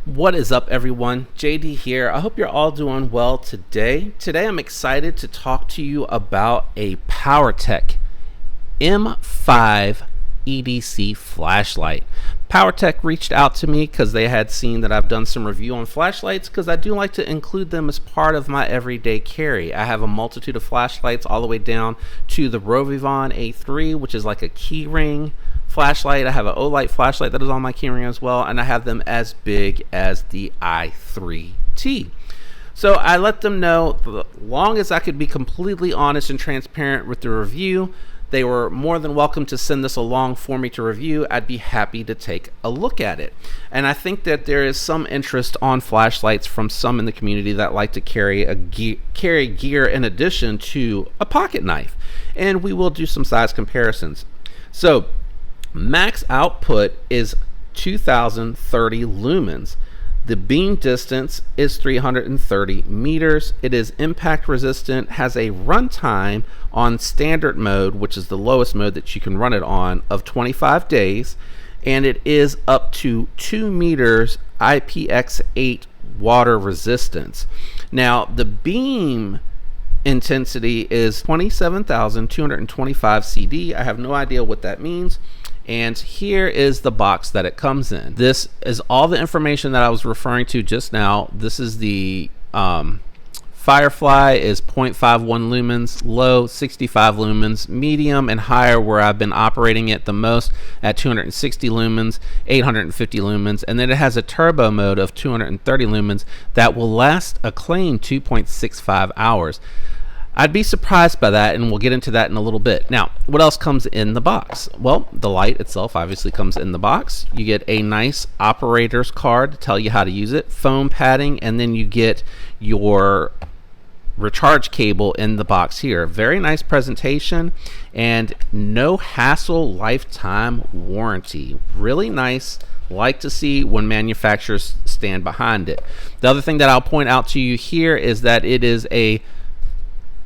What is up, everyone? JD here. I hope you're all doing well today. Today I'm excited to talk to you about a Powertac M5 EDC flashlight. Powertac reached out to me because they had seen that I've done some review on flashlights, because I do like to include them as part of my everyday carry. I have a multitude of flashlights all the way down to the Rovivon A3, which is like a key ring flashlight. I have an Olight flashlight that is on my keyring as well, and I have them as big as the i3T. So I let them know, as long as I could be completely honest and transparent with the review, they were more than welcome to send this along for me to review. I'd be happy to take a look at it. And I think that there is some interest on flashlights from some in the community that like to carry gear in addition to a pocket knife. And we will do some size comparisons. So max output is 2030 lumens. The beam distance is 330 meters. It is impact resistant, has a runtime on standard mode, which is the lowest mode that you can run it on, of 25 days, and it is up to 2 meters IPX8 water resistance. Now, the beam intensity is 27,225 CD. I have no idea what that means. And here is the box that it comes in. This is all the information that I was referring to just now. This is the Firefly is 0.51 lumens, low 65 lumens, medium and higher where I've been operating it the most at 260 lumens, 850 lumens, and then it has a turbo mode of 230 lumens that will last a claimed 2.65 hours. I'd be surprised by that, and we'll get into that in a little bit. Now, what else comes in the box? Well, the light itself obviously comes in the box. You get a nice operator's card to tell you how to use it, foam padding, and then you get your recharge cable in the box here. Very nice presentation, and no hassle lifetime warranty. Really nice. Like to see when manufacturers stand behind it. The other thing that I'll point out to you here is that it is a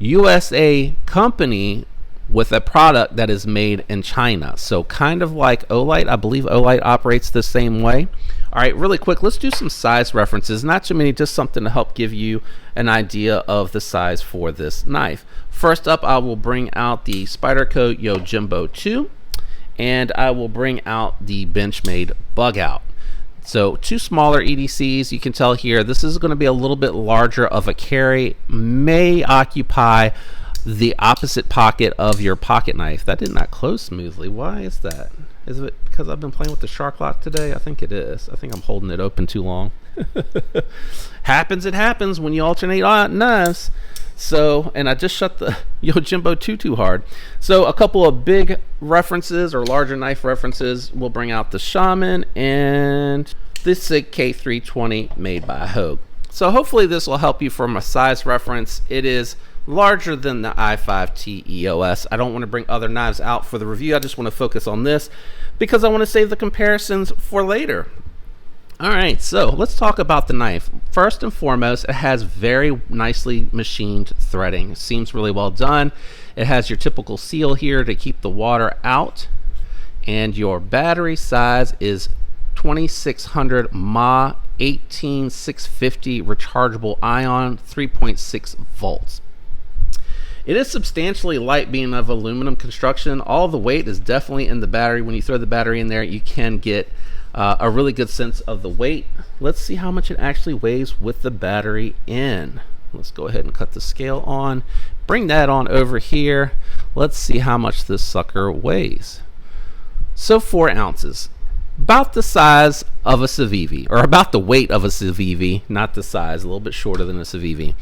USA company with a product that is made in China. So kind of like Olight. I believe Olight operates the same way. All right, really quick, let's do some size references. Not too many, just something to help give you an idea of the size for this knife. First up, I will bring out the Spyderco Yojimbo 2, and I will bring out the Benchmade Bug Out. So two smaller EDCs. You can tell here this is going to be a little bit larger of a carry, may occupy the opposite pocket of your pocket knife. That did not close smoothly. Why is that? Is it because I've been playing with the shark lock today? I think it is. I think I'm holding it open too long. It happens when you alternate knives. So, and I just shut the Yojimbo 2 too hard. So a couple of big references or larger knife references. We'll bring out the Shaman and the Sig K320 made by Hogue. So hopefully this will help you from a size reference. It is larger than the i5T EOS. I don't want to bring other knives out for the review. I just want to focus on this because I want to save the comparisons for later. Alright, so let's talk about the knife. First and foremost, it has very nicely machined threading. Seems really well done. It has your typical seal here to keep the water out. And your battery size is 2600 mAh 18650 rechargeable ion, 3.6 volts. It is substantially light, being of aluminum construction. All the weight is definitely in the battery. When you throw the battery in there, you can get a really good sense of the weight. Let's see how much it actually weighs with the battery in. Let's go ahead and cut the scale on. Bring that on over here. Let's see how much this sucker weighs. So 4 ounces. About the size of a Civivi, or about the weight of a Civivi, not the size, a little bit shorter than a Civivi.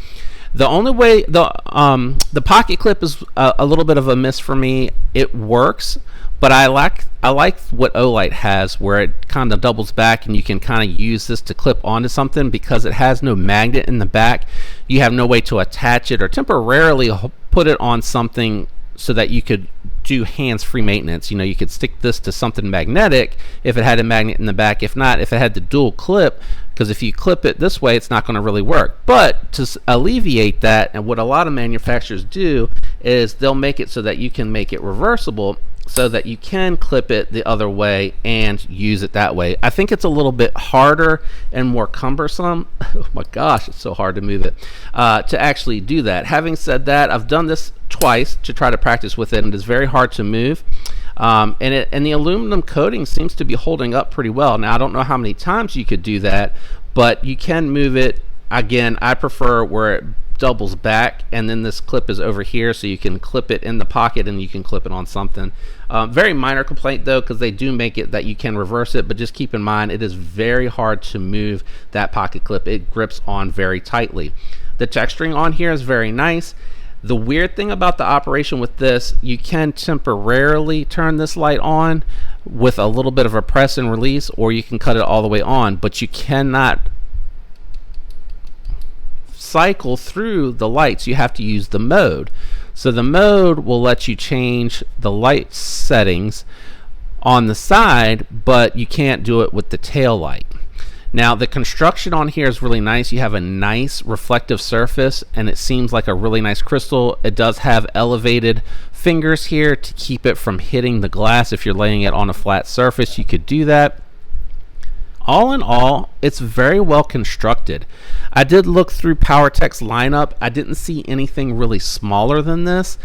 The only way, the pocket clip is a little bit of a miss for me. It works, but I like what Olight has, where it kind of doubles back and you can kind of use this to clip onto something because it has no magnet in the back. You have no way to attach it or temporarily put it on something so that you could do hands-free maintenance. You know, you could stick this to something magnetic if it had a magnet in the back. If not, if it had the dual clip, because if you clip it this way, it's not going to really work. But to alleviate that, and what a lot of manufacturers do is they'll make it so that you can make it reversible. so that you can clip it the other way and use it that way. I think it's a little bit harder and more cumbersome. Oh my gosh, it's so hard to move it, to actually do that. Having said that, I've done this twice to try to practice with it, and it's very hard to move. And the aluminum coating seems to be holding up pretty well. Now, I don't know how many times you could do that, but you can move it. Again, I prefer where it doubles back, and then this clip is over here, so you can clip it in the pocket and you can clip it on something. Very minor complaint though, because they do make it that you can reverse it, but just keep in mind it is very hard to move that pocket clip. It grips on very tightly. The texturing on here is very nice. The weird thing about the operation with this, you can temporarily turn this light on with a little bit of a press and release, or you can cut it all the way on, but you cannot cycle through the lights. You have to use the mode. So the mode will let you change the light settings on the side, but you can't do it with the tail light. Now, the construction on here is really nice. You have a nice reflective surface, and it seems like a really nice crystal. It does have elevated fingers here to keep it from hitting the glass. If you're laying it on a flat surface, you could do that. All in all, it's very well constructed. I did look through Powertac's lineup. I didn't see anything really smaller than this.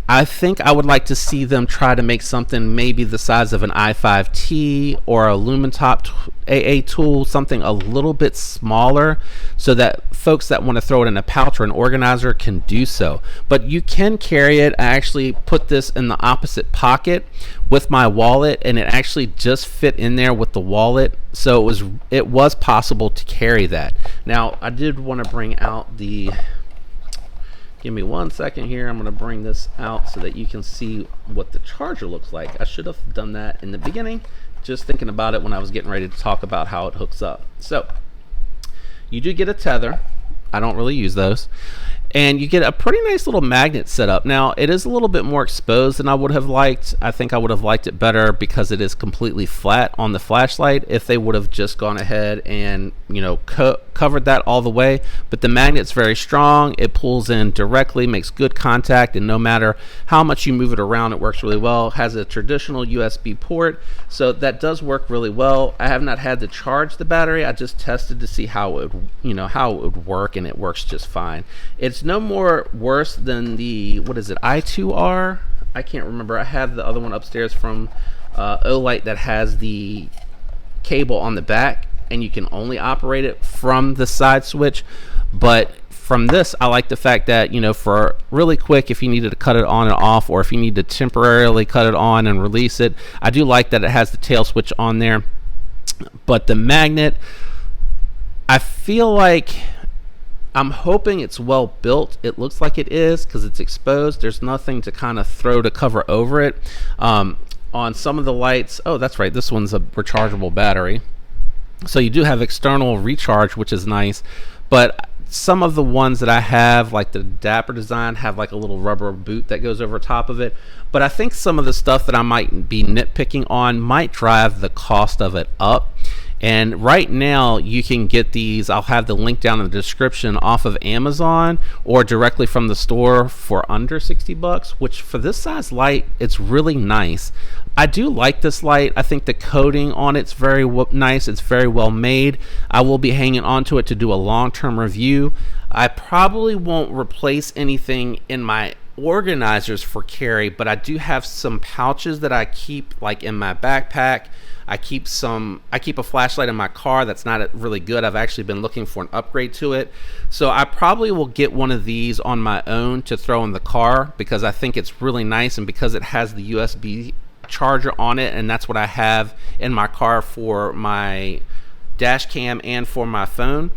I think I would like to see them try to make something maybe the size of an i5T or a Lumentop AA tool, something a little bit smaller, so that folks that want to throw it in a pouch or an organizer can do so. But you can carry it. I actually put this in the opposite pocket with my wallet, and it actually just fit in there with the wallet, so it was possible to carry that. Now, I did want to bring out the... Give me 1 second here. I'm going to bring this out so that you can see what the charger looks like. I should have done that in the beginning, just thinking about it when I was getting ready to talk about how it hooks up. So you do get a tether. I don't really use those. And you get a pretty nice little magnet set up. Now, it is a little bit more exposed than I would have liked. I think I would have liked it better because it is completely flat on the flashlight if they would have just gone ahead and, you know, covered that all the way. But the magnet's very strong. It pulls in directly, makes good contact, and no matter how much you move it around, it works really well. It has a traditional USB port, so that does work really well. I have not had to charge the battery. I just tested to see how it would, you know, how it would work, and it works just fine. It's no more worse than the, what is it, i2R? I can't remember. I have the other one upstairs from Olight that has the cable on the back, and you can only operate it from the side switch. But from this, I like the fact that, you know, for really quick, if you needed to cut it on and off, or if you need to temporarily cut it on and release it, I do like that it has the tail switch on there. But the magnet, I feel like, I'm hoping it's well built. It looks like it is because it's exposed. There's nothing to kind of throw to cover over it. On some of the lights, oh, that's right, this one's a rechargeable battery. So you do have external recharge, which is nice. But some of the ones that I have, like the Dapper design, have like a little rubber boot that goes over top of it. But I think some of the stuff that I might be nitpicking on might drive the cost of it up. And right now you can get these, I'll have the link down in the description, off of Amazon or directly from the store for under 60 bucks, which for this size light, it's really nice. I do like this light. I think the coating on it's very nice. It's very well made. I will be hanging on to it to do a long-term review. I probably won't replace anything in my organizers for carry, but I do have some pouches that I keep like in my backpack. I keep a flashlight in my car that's not really good. I've actually been looking for an upgrade to it. So I probably will get one of these on my own to throw in the car because I think it's really nice, and because it has the USB charger on it, and that's what I have in my car for my dash cam and for my phone.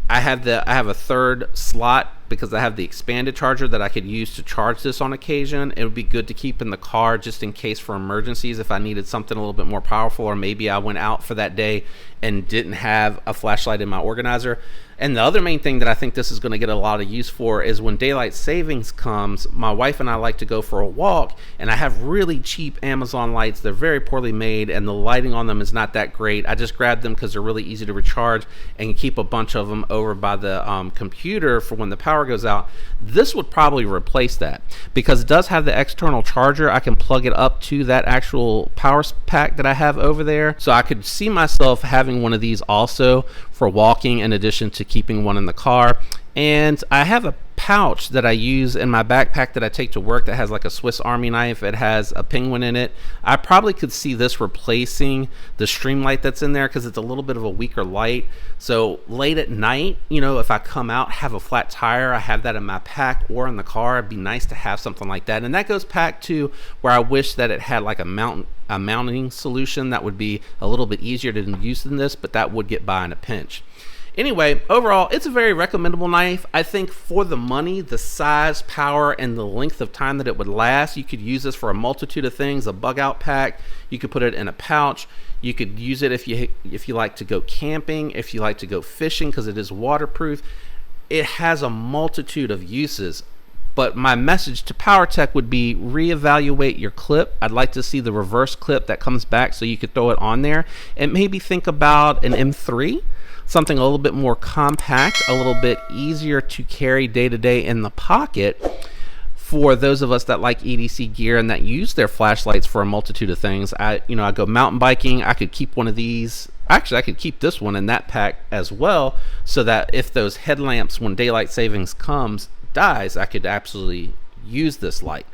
I have a third slot because I have the expanded charger that I could use to charge this on occasion. It would be good to keep in the car just in case for emergencies if I needed something a little bit more powerful, or maybe I went out for that day and didn't have a flashlight in my organizer. And the other main thing that I think this is going to get a lot of use for is when daylight savings comes, my wife and I like to go for a walk, and I have really cheap Amazon lights. They're very poorly made, and the lighting on them is not that great. I just grabbed them because they're really easy to recharge, and keep a bunch of them over by the computer for when the power power goes out, this would probably replace that, because it does have the external charger. I can plug it up to that actual power pack that I have over there. So I could see myself having one of these also for walking, in addition to keeping one in the car. And I have a pouch that I use in my backpack that I take to work that has like a Swiss Army knife. It has a penguin in it. I probably could see this replacing the stream light that's in there, because it's a little bit of a weaker light. So late at night, you know, if I come out, have a flat tire, I have that in my pack or in the car. It'd be nice to have something like that. And that goes back to where I wish that it had like a mounting solution that would be a little bit easier to use than this, but that would get by in a pinch. Anyway, overall, it's a very recommendable knife. I think for the money, the size, power, and the length of time that it would last, you could use this for a multitude of things. A bug out pack, you could put it in a pouch. You could use it if you like to go camping, if you like to go fishing, because it is waterproof. It has a multitude of uses. But my message to Powertac would be reevaluate your clip. I'd like to see the reverse clip that comes back so you could throw it on there. And maybe think about an M3. Something a little bit more compact, a little bit easier to carry day to day in the pocket for those of us that like EDC gear and that use their flashlights for a multitude of things. I go mountain biking. I could keep one of these. Actually, I could keep this one in that pack as well, so that if those headlamps, when daylight savings comes, dies, I could absolutely use this light.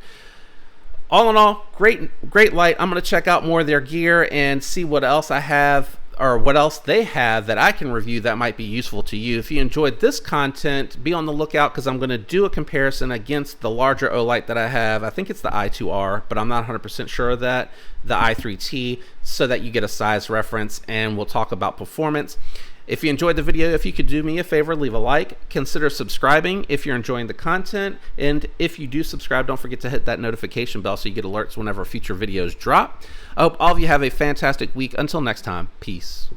All in all, great light. I'm going to check out more of their gear and see what else I have, or what else they have that I can review that might be useful to you. If you enjoyed this content, be on the lookout, because I'm going to do a comparison against the larger Olight that I have. I think it's the i2R, but I'm not 100% sure of that, the i3T, so that you get a size reference, and we'll talk about performance. If you enjoyed the video, if you could do me a favor, leave a like, consider subscribing if you're enjoying the content, and if you do subscribe, don't forget to hit that notification bell so you get alerts whenever future videos drop. I hope all of you have a fantastic week. Until next time, peace.